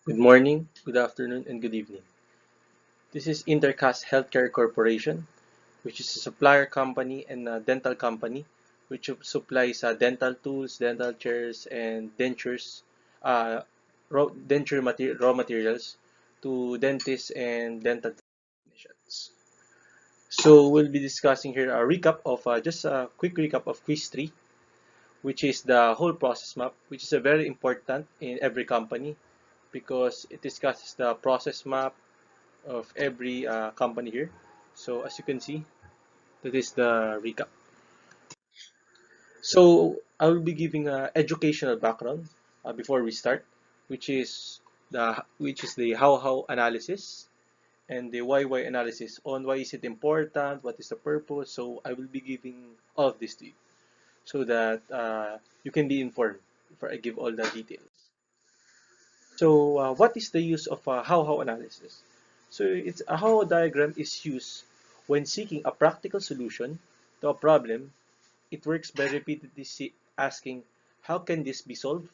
Good morning, good afternoon, and good evening. This is Intercast Healthcare Corporation, which is a supplier company and a dental company, which supplies dental tools, dental chairs, and dentures, uh, raw materials to dentists and dental technicians. So we'll be discussing here a recap of just a quick recap of Quiz 3, which is the whole process map, which is a very important in every company because it discusses the process map of every company here. So as you can see, that is the recap. So I will be giving a educational background before we start, which is the how analysis and the why analysis on why is it important, what is the purpose. So I will be giving all of this to you so that you can be informed before I give all the details. So what is the use of a how analysis? So it's a how diagram is used when seeking a practical solution to a problem. It works by repeatedly asking, how can this be solved?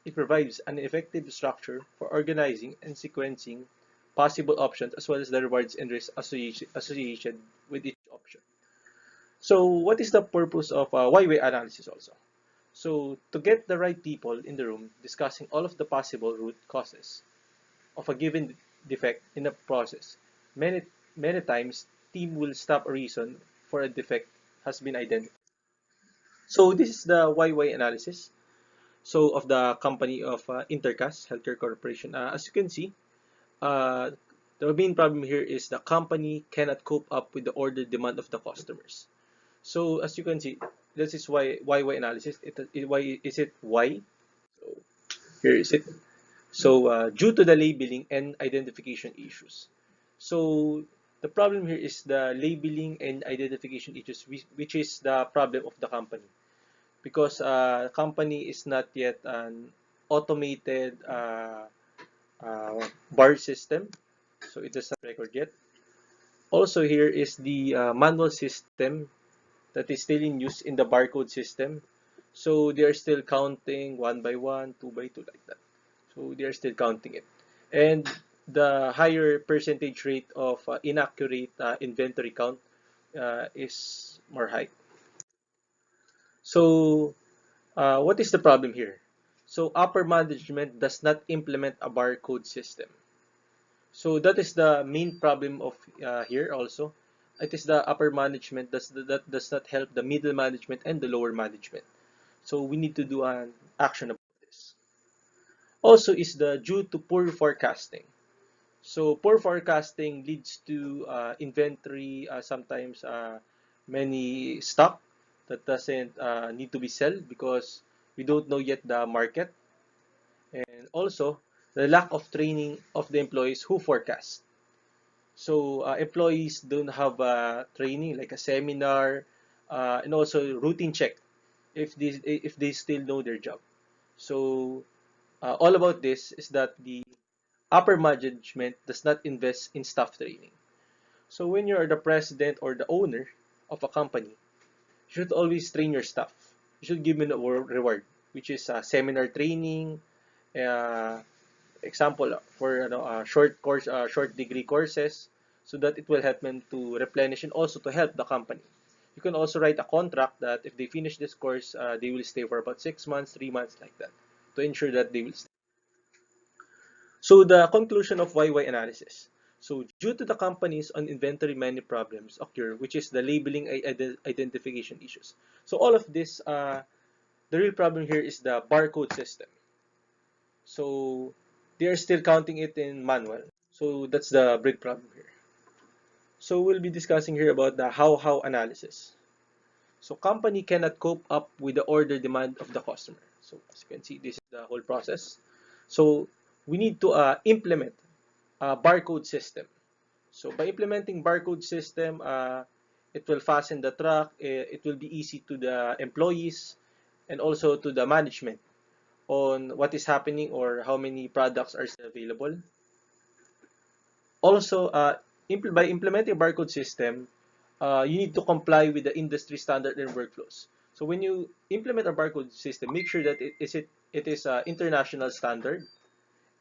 It provides an effective structure for organizing and sequencing possible options as well as the rewards and risks associated with each option. So what is the purpose of why-way analysis also? So to get the right people in the room discussing all of the possible root causes of a given defect in a process. Many, many times, team will stop a reason for a defect has been identified. So this is the why analysis. So of the company of Intercast Healthcare Corporation. As you can see, uh, the main problem here is the company cannot cope up with the order demand of the customers. So as you can see, this is why analysis. Why is it why? So here is it. So, due to the labeling and identification issues. So, the problem here is the labeling and identification issues, which is the problem of the company. Because the company is not yet an automated bar system, so it does not record yet. Also, here is the manual system that is still in use in the barcode system. So, they are still counting one by one, two by two, like that. So they are still counting it. And the higher percentage rate of inaccurate inventory count is more high. So what is the problem here? So upper management does not implement a barcode system. So that is the main problem of here also. It is the upper management that does not help the middle management and the lower management. So we need to do an action about this. Also is the due to poor forecasting. So poor forecasting leads to inventory, sometimes many stock that doesn't need to be sold because we don't know yet the market, and also the lack of training of the employees who forecast. So employees don't have training like a seminar and also routine check if they still know their job. So all about this is that the upper management does not invest in staff training. So when you're the president or the owner of a company, you should always train your staff. You should give them a reward, which is seminar training, uh, example for short course, short degree courses, so that it will help them to replenish and also to help the company. You can also write a contract that if they finish this course, they will stay for about 6 months, 3 months, like that, to ensure that they will stay. So the conclusion of YY analysis. So due to the company's on inventory many problems occur, which is the labeling identification issues. So all of this, the real problem here is the barcode system. So they are still counting it in manual. So that's the big problem here. So we'll be discussing here about the how analysis. So company cannot cope up with the order demand of the customer. So as you can see, this is the whole process. So we need to implement a barcode system. So by implementing barcode system, it will fasten the truck. It will be easy to the employees and also to the management on what is happening or how many products are still available. Also, by implementing a barcode system, you need to comply with the industry standard and workflows. So when you implement a barcode system, make sure that it is international standard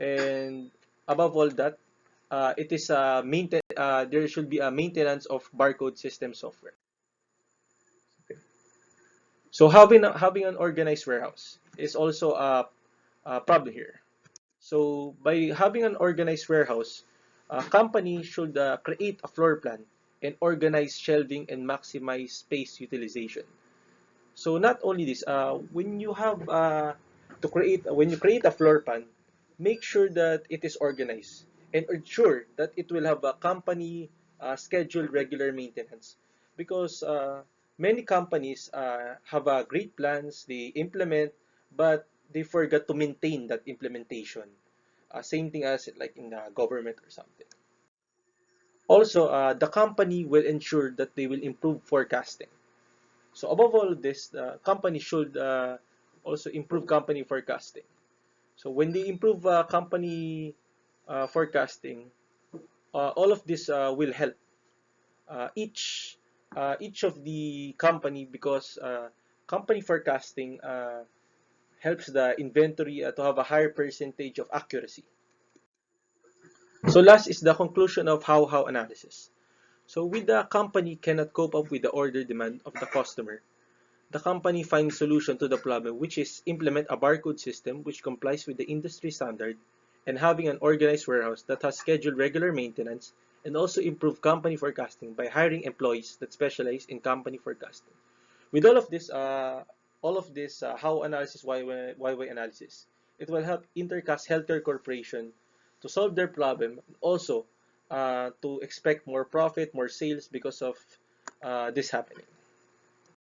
and above all that, there should be a maintenance of barcode system software. Okay. So having an organized warehouse is also a problem here. So by having an organized warehouse, a company should create a floor plan and organize shelving and maximize space utilization. So not only this, when you create a floor plan, make sure that it is organized and ensure that it will have a company scheduled regular maintenance, because many companies have great plans they implement, but they forgot to maintain that implementation. Same thing as like in the government or something. Also, the company will ensure that they will improve forecasting. So above all this, the company should also improve company forecasting. So when they improve company forecasting, all of this will help each of the company, because company forecasting helps the inventory to have a higher percentage of accuracy. So last is the conclusion of how analysis. So with the company cannot cope up with the order demand of the customer, the company finds solution to the problem, which is implement a barcode system which complies with the industry standard, and having an organized warehouse that has scheduled regular maintenance, and also improve company forecasting by hiring employees that specialize in company forecasting. With all of this how analysis, why analysis, it will help Intercast Healthcare Corporation to solve their problem, also to expect more profit, more sales because of this happening.